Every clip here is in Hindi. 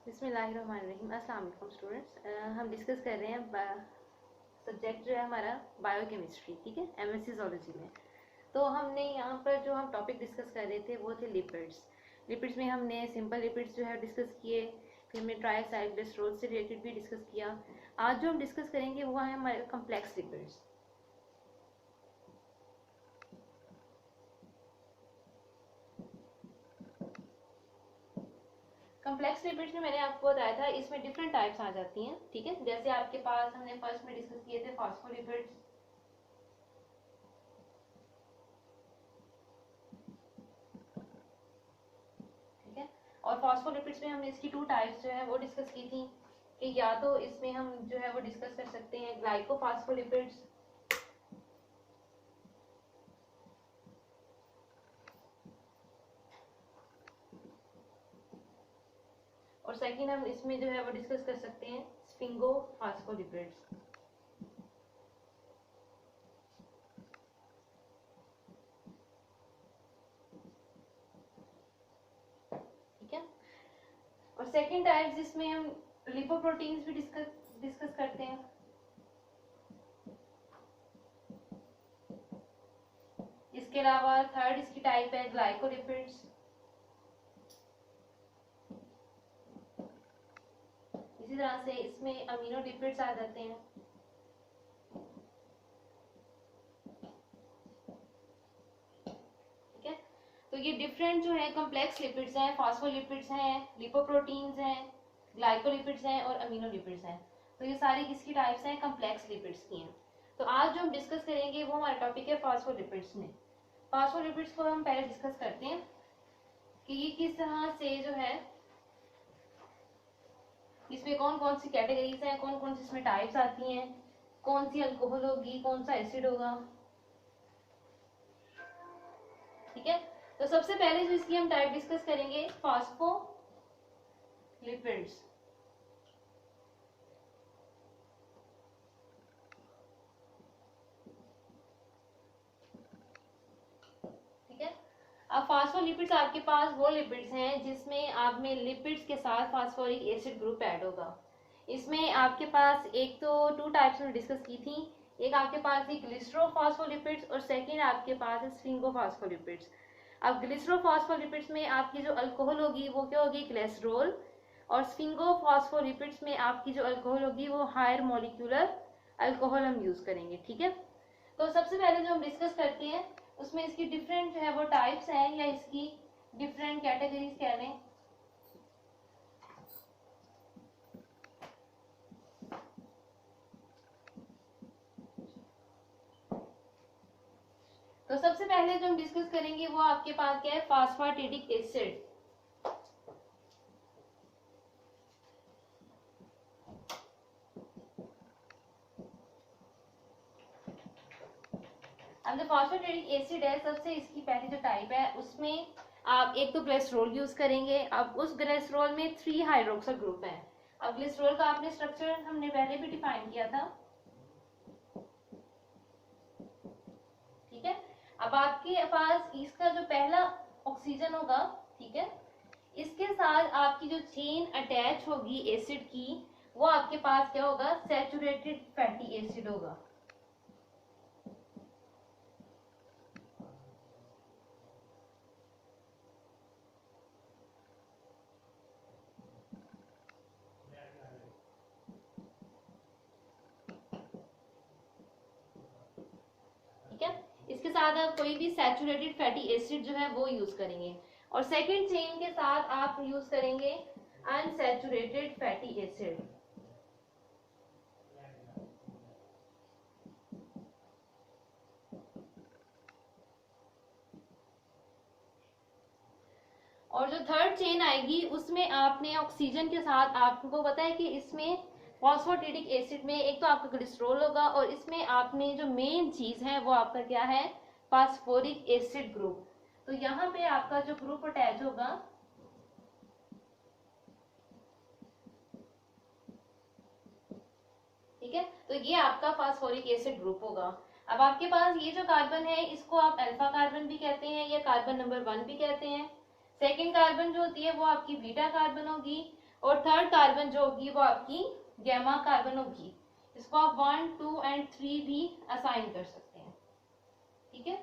बिस्मिल्लाहिर्रहमानिर्रहीम। अस्सलाम वालेकुम स्टूडेंट्स। हम डिस्कस कर रहे हैं सब्जेक्ट जो है हमारा बायोकेमिस्ट्री, ठीक है, एमएससी ज़ूलॉजी में। तो हमने यहाँ पर जो हम टॉपिक डिस्कस कर रहे थे वो थे लिपिड्स। लिपिड्स में हमने सिंपल लिपिड्स जो है डिस्कस किए, फिर हमने ट्राइसाइक्लिसरोल से रिलेटेड भी डिस्कस किया। आज जो हम डिस्कस करेंगे वो है हमारे कम्प्लेक्स लिपिड्स। कम्प्लेक्स लिपिड्स में मैंने आपको बताया था इसमें डिफरेंट टाइप्स आ जाती हैं, ठीक है। जैसे आपके पास हमने फर्स्ट में डिस्कस किए थे फॉस्फोलिपिड्स, ठीक है। और फॉस्फोलिपिड्स में हमने इसकी टू टाइप्स जो है वो डिस्कस की थी कि या तो इसमें हम जो है वो डिस्कस कर सकते हैं ग्लाइकोफॉस्फोलिपिड्स, और सेकंड हम इसमें जो है वो डिस्कस कर सकते हैं स्फिंगोफॉस्फोलिपिड्स, ठीक है। और सेकंड टाइप जिसमें हम लिपोप्रोटीन्स भी डिस्कस करते हैं। इसके अलावा थर्ड इसकी टाइप है ग्लाइकोलिपिड्स। इसी तरह से इसमें अमीनो लिपिड्स आ जाते हैं, ठीक है। तो ये डिफरेंट जो है कॉम्प्लेक्स लिपिड्स हैं, फॉस्फोलिपिड्स हैं, लिपोप्रोटीन्स हैं, ग्लाइकोलिपिड्स हैं और अमीनो लिपिड्स हैं। तो ये सारी किसकी टाइप्स हैं? कॉम्प्लेक्स लिपिड्स की हैं। तो आज जो हम डिस्कस करेंगे वो हमारा टॉपिक है फॉस्फोलिपिड्स में। फॉस्फोलिपिड्स को हम पहले डिस्कस करते हैं कि ये किस तरह से जो है इसमें कौन कौन सी कैटेगरीज हैं, कौन कौन सी इसमें टाइप्स आती हैं, कौन सी अल्कोहल होगी, कौन सा एसिड होगा, ठीक है। तो सबसे पहले जो इसकी हम टाइप डिस्कस करेंगे फॉस्फोलिपिड्स, ठीक है। अब फास्फोलिपिड्स आपके पास वो लिपिड्स हैं जिसमें आप में लिपिड्स के साथ फास्फोरिक एसिड ग्रुप ऐड होगा। इसमें आपके पास एक तो टू टाइप्स में डिस्कस की थी, एक आपके पास है ग्लिसरोफॉस्फोलिपिड्स और सेकंड आपके पास है स्फिंगोफॉस्फोलिपिड्स। अब ग्लिसरोफॉस्फोलिपिड्स में आपकी जो अल्कोहल होगी वो क्या होगी? ग्लिसरॉल। और स्फिंगोफॉस्फोलिपिड्स में आपकी जो अल्कोहल होगी वो हायर मॉलिक्यूलर अल्कोहल हम यूज करेंगे, ठीक है। तो सबसे पहले जो हम डिस्कस करते हैं उसमें इसकी डिफरेंट जो है वो टाइप्स हैं या इसकी डिफरेंट कैटेगरीज कह लें। तो सबसे पहले जो हम डिस्कस करेंगे वो आपके पास क्या है? फास्फाटिडिक एसिड। अब जो फास्फाटिडिक एसिड है सबसे इसकी पहली जो टाइप है उसमें आप एक तो ग्लिसरॉल यूज करेंगे। अब उस ग्लिसरॉल में 3 हाइड्रोक्सिल ग्रुप है। अब ग्लिसरॉल का आपने स्ट्रक्चर हमने पहले भी डिफाइन किया था, ठीक है। अब आपके पास इसका जो पहला ऑक्सीजन होगा, ठीक है, इसके साथ आपकी जो चेन अटैच होगी एसिड की वो आपके पास क्या होगा? सैचुरेटेड फैटी एसिड होगा, ठीक है। इसके साथ आप कोई भी सैचुरेटेड फैटी एसिड जो है वो यूज करेंगे। और सेकंड चेन के साथ आप यूज करेंगे अनसैचुरेटेड फैटी एसिड, और जो थर्ड चेन आएगी उसमें आपने ऑक्सीजन के साथ, आपको पता है कि इसमें फॉस्फोटिडिक एसिड में एक तो आपका ग्लिसरॉल होगा और इसमें आपने जो मेन चीज है वो आपका क्या है? Phosphoric acid group. तो यहाँ पे आपका जो ग्रुप अटैच होगा, ठीक है, तो ये आपका फास्फोरिक एसिड ग्रुप होगा। अब आपके पास ये जो कार्बन है इसको आप अल्फा कार्बन भी कहते हैं या कार्बन नंबर 1 भी कहते हैं। सेकेंड कार्बन जो होती है वो आपकी बीटा कार्बन होगी और थर्ड कार्बन जो होगी वो आपकी गैमा कार्बन होगी। इसको आप 1, 2 एंड 3 भी असाइन कर सकते हैं। ठीक है,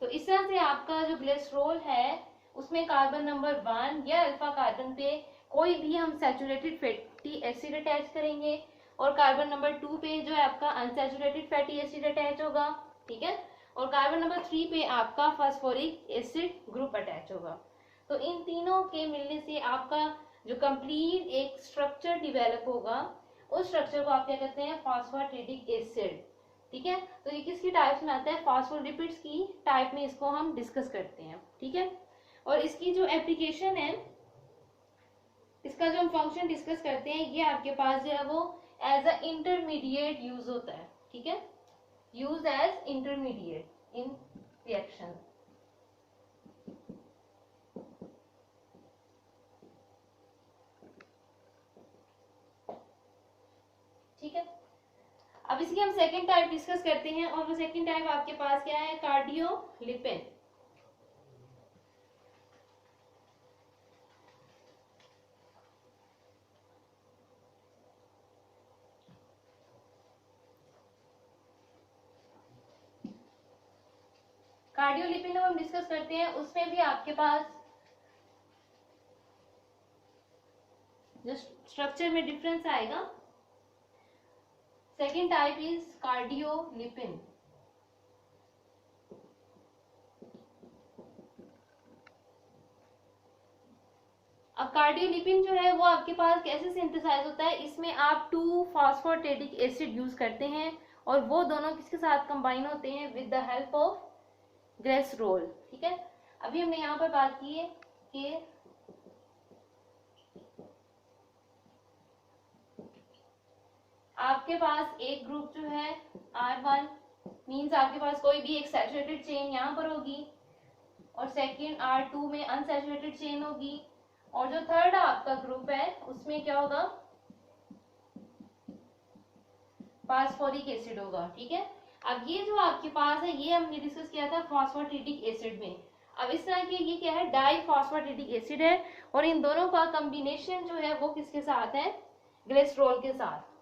तो इस तरह से आपका जो ग्लिसरॉल है उसमें कार्बन नंबर 1 या अल्फा कार्बन पे कोई भी हम सैचुरेटेड फैटी एसिड अटैच करेंगे और कार्बन नंबर 2 पे जो है आपका अनसैचुरेटेड फैटी एसिड अटैच होगा। ठीक है, और कार्बन नंबर 3 पे आपका फास्फोरिक एसिड ग्रुप अटैच होगा। तो इन तीनों के मिलने से आपका जो कंप्लीट एक स्ट्रक्चर डिवेलप होगा, उस स्ट्रक्चर को आप क्या कहते हैं, फास्फोरेटिक एसिड। ठीक है, तो ये किसकी टाइप्स में आता है, फास्फोलिपिड्स की टाइप में इसको हम डिस्कस करते हैं। ठीक है, और इसकी जो एप्लीकेशन है, इसका जो हम फंक्शन डिस्कस करते हैं, ये आपके पास जो है वो एज अ इंटरमीडिएट यूज होता है। ठीक है, use as intermediate in reaction. ठीक है, अब इसकी हम सेकेंड टाइप डिस्कस करते हैं, और वो सेकेंड टाइप आपके पास क्या है, कार्डियोलिपिन। कार्डियोलिपिन जब हम डिस्कस करते हैं उसमें भी आपके पास जो स्ट्रक्चर में डिफरेंस आएगा। Second type is cardiolipin. अब कार्डियोलिपिन जो है वो आपके पास कैसे सिंथेसाइज होता है, इसमें आप 2 फास्फोरेटिक एसिड यूज करते हैं और वो दोनों किसके साथ कंबाइन होते हैं, with the help of glycerol. ठीक है, अभी हमने यहाँ पर बात की है कि आपके पास एक ग्रुप जो है R1 मींस आपके पास कोई भी एक सैचुरेटेड चेन यहाँ पर होगी, और सेकंड R2 में अनसैचुरेटेड चेन होगी, और जो थर्ड आपका ग्रुप है उसमें क्या होगा, फास्फोरिक एसिड होगा। ठीक है, अब ये जो आपके पास है ये हमने डिस्कस किया था फास्फोरेटिक एसिड में। अब इस तरह के ये क्या है, डाई फास्फोरेटिक एसिड है, और इन दोनों का कॉम्बिनेशन जो है वो किसके साथ है, ग्लिसरॉल के साथ।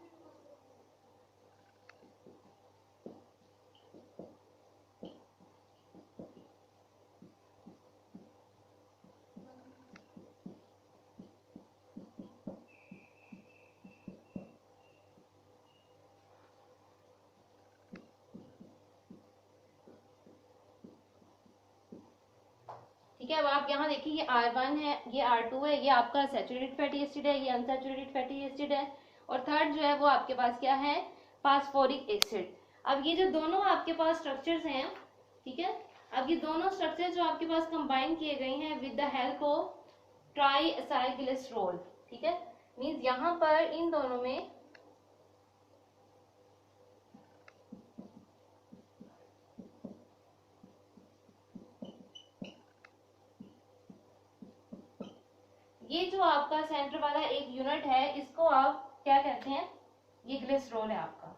ठीक है, अब आप यहाँ देखिए ये R1 है, ये R2 है, ये आपका सैचुरेटेड फैटी एसिड है, ये अनसैचुरेटेड फैटी एसिड है, और थर्ड जो है वो आपके पास क्या है, फास्फोरिक एसिड। अब ये जो दोनों आपके पास स्ट्रक्चर्स हैं, ठीक है, अब ये दोनों स्ट्रक्चर जो आपके पास कंबाइन किए गए हैं with the help of try acyl glycerol. ठीक है, मींस यहाँ पर इन दोनों में ये जो आपका सेंटर वाला एक यूनिट है इसको आप क्या कहते हैं, ये ग्लिसरॉल है आपका।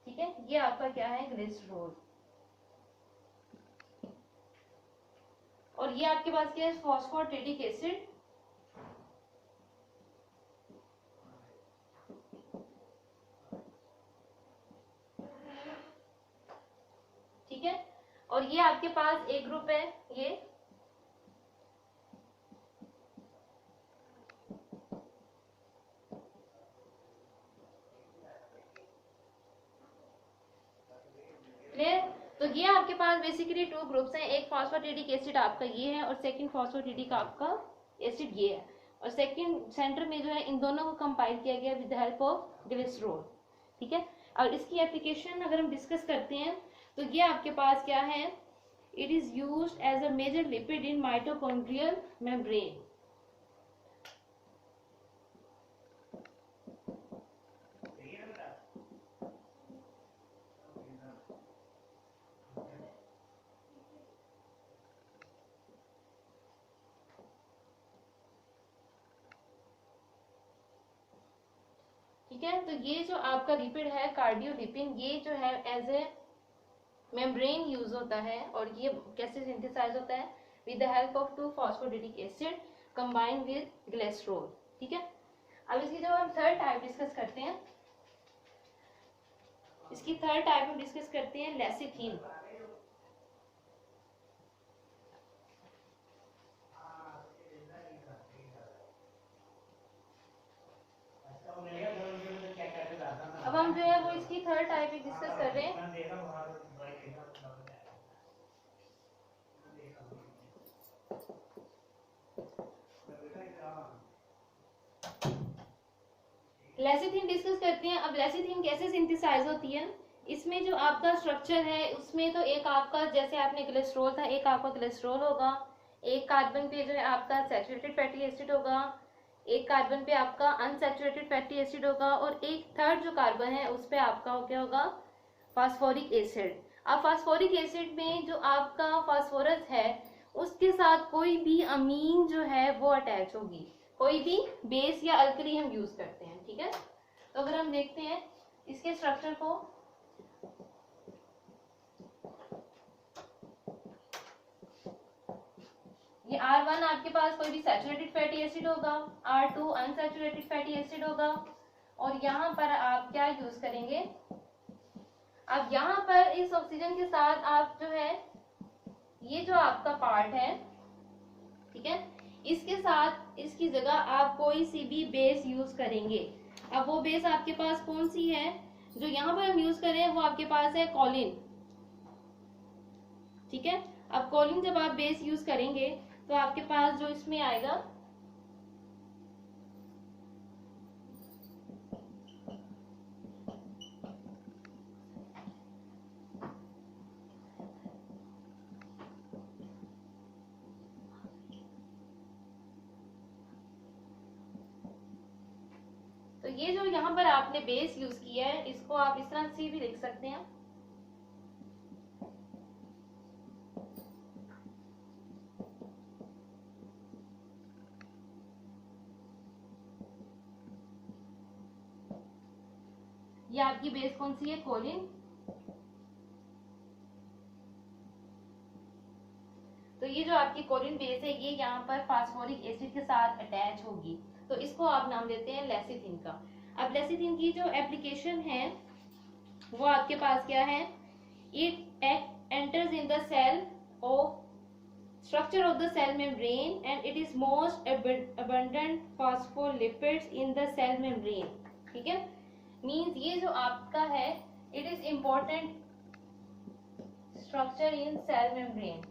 ठीक है, ये आपका क्या है, ग्लिसरॉल। और ये आपके पास क्या है, फॉस्फोरेटिक एसिड। ठीक है, और ये आपके पास एक ग्रुप है ये, क्लियर। तो ये आपके पास बेसिकली 2 ग्रुप्स हैं, एक फॉस्फोरेटिक एसिड आपका ये है और सेकंड फॉस्फोरेटिक आपका एसिड ये है, और सेकंड सेंटर में जो है इन दोनों को कंपाइल किया गया with the help of glycerol. ठीक है, और इसकी एप्लीकेशन अगर हम डिस्कस करते हैं तो ये आपके पास क्या है, it is used as a major lipid in mitochondrial membrane. ठीक है। तो ये जो आपका लिपिड है कार्डियोलिपिन, ये जो है एज ए मेम्ब्रेन यूज होता है और ये कैसे सिंथेसाइज होता है, with the help of 2 phosphatidic acid combined with glycerol. ठीक है। अब इसकी जो हम थर्ड टाइप डिस्कस करते हैं, इसकी थर्ड टाइप हम डिस्कस करते हैं लेसिथिन। अब हम जो है वो इसकी थर्ड टाइप डिस्कस कर रहे हैं। लेसिथिन डिस्कस करते हैं। अब लेसिथिन कैसे सिंथेसाइज होती है, इसमें जो आपका स्ट्रक्चर है उसमें तो एक आपका, जैसे आपने ग्लिसरॉल था, एक आपका ग्लिसरॉल होगा, एक कार्बन पे जो है आपका सैचुरेटेड फैटी एसिड होगा, एक कार्बन पे आपका अनसैचुरेटेड फैटी एसिड होगा, और एक थर्ड जो कार्बन है उस पे आपका क्या होगा, फास्फोरिक एसिड। अब फास्फोरिक एसिड में जो आपका फास्फोरस है उसके साथ कोई भी अमीन जो है वो अटैच होगी, कोई भी बेस या अल्कली हम यूज करते हैं। ठीक है। तो अगर हम देखते हैं इसके स्ट्रक्चर को, ये R1 आपके पास कोई भी सैचुरेटेड फैटी एसिड होगा, R2 अनसैचुरेटेड फैटी एसिड होगा, और यहाँ पर आप क्या यूज करेंगे, अब यहाँ पर इस ऑक्सीजन के साथ आप जो है ये जो आपका पार्ट है, ठीक है, इसके साथ इसकी जगह आप कोई सी भी बेस यूज करेंगे। अब वो बेस आपके पास कौन सी है, जो यहाँ पर हम यूज करें वो आपके पास है कॉलिन। ठीक है। अब कॉलिन जब आप बेस यूज करेंगे तो आपके पास जो इसमें आएगा, तो ये जो यहाँ पर आपने बेस यूज किया है इसको आप इस तरह से भी लिख सकते हैं। ये आपकी बेस कौन सी है, कोलिन। तो ये जो आपकी कोलिन बेस है ये यहाँ पर फास्फोरिक एसिड के साथ अटैच होगी, तो इसको आप नाम देते हैं लेसिथिन का। अब लेसिथिन की जो एप्लीकेशन है वो आपके पास क्या है, it enters in the cell of structure of the cell membrane and it is most abundant phospholipids in the cell membrane। ठीक है। मीन्स ये जो आपका है it is important structure in cell membrane.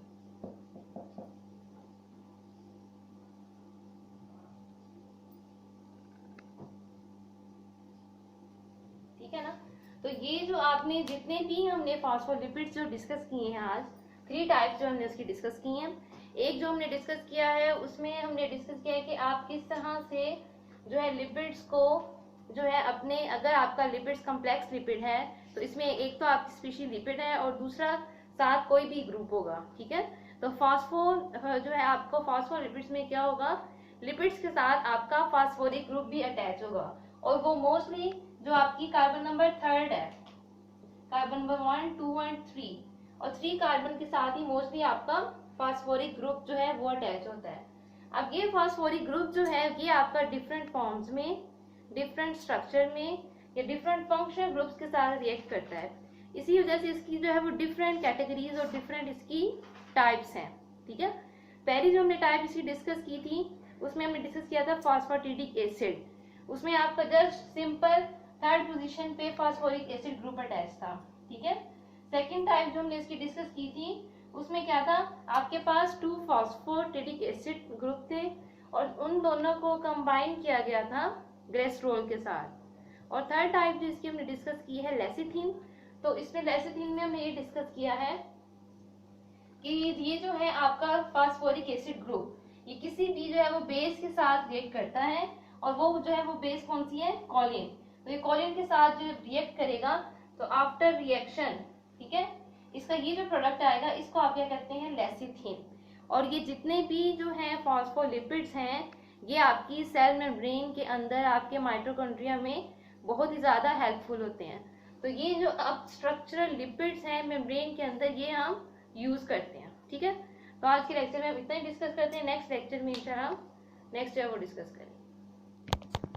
ठीक है ना। तो ये जो आपने जितने भी हमने फास्फोलिपिड्स जो डिस्कस किए हैं आज, 3 टाइप जो हमने उसकी डिस्कस की हैं। एक जो हमने डिस्कस किया है उसमें हमने डिस्कस किया है कि आप किस तरह से जो है लिपिड्स को जो है अपने, अगर आपका लिपिड्स कॉम्प्लेक्स लिपिड है तो इसमें एक तो आपकी स्पीशीज लिपिड है और दूसरा साथ कोई भी ग्रुप होगा। ठीक है। तो जो है आपको फास्फोलिपिड्स में क्या होगा, लिपिड्स के साथ आपका फास्फोरिक ग्रुप भी अटैच होगा, और वो मोस्टली जो आपकी कार्बन नंबर 3 है, कार्बन नंबर 1, 2 एंड 3, और 3 कार्बन के साथ ही मोस्टली आपका फास्फोरिक ग्रुप जो है वो अटैच होता है। अब ये फास्फोरिक ग्रुप जो है ये आपका डिफरेंट फॉर्म्स में, डिफरेंट स्ट्रक्चर में या डिफरेंट फंक्शनल ग्रुप्स के साथ रिएक्ट करता है। इसी वजह से इसकी जो है वो डिफरेंट कैटेगरीज और डिफरेंट इसकी टाइप्स हैं। ठीक है। पहली जो हमने टाइप इसकी डिस्कस की थी उसमें हमने डिस्कस किया था फास्फोटिडिक एसिड, उसमें आपका जस्ट सिंपल 3rd पोजीशन पे फास्फोरिक एसिड ग्रुप अटैच था। ठीक है। सेकेंड टाइप जो हमने इसकी डिस्कस की थी उसमें क्या था, आपके पास 2 फास्फोटिडिक एसिड ग्रुप थे और उन दोनों को कंबाइन किया गया था ग्लिसरॉल के साथ। और थर्ड टाइप जो इसकी हमने डिस्कस की है लेसिथिन, तो इसमें लेसिथिन में हमने ये डिस्कस किया है कि ये जो है आपका फास्फोरिक एसिड ग्रुप ये किसी भी जो है वो बेस के साथ रिएक्ट करता है, और वो जो है वो बेस कौन सी है, कॉलिन। तो ये कॉलिन के साथ जो रिएक्ट करेगा तो आफ्टर रिएक्शन, ठीक है, इसका ये जो प्रोडक्ट आएगा इसको आप क्या कहते हैं, लेसिथिन। और ये जितने भी जो है फास्फोलिपिड्स हैं ये आपकी सेल मेम्ब्रेन के अंदर आपके माइटोकॉन्ड्रिया में बहुत ही ज़्यादा हेल्पफुल होते हैं। तो ये जो अब स्ट्रक्चरल लिपिड्स हैं मेम्ब्रेन के अंदर, ये हम यूज़ करते हैं। ठीक है, तो आज के लेक्चर में हम इतना ही डिस्कस करते हैं। नेक्स्ट लेक्चर में इंशाल्लाह नेक्स्ट जो है वो डिस्कस करेंगे।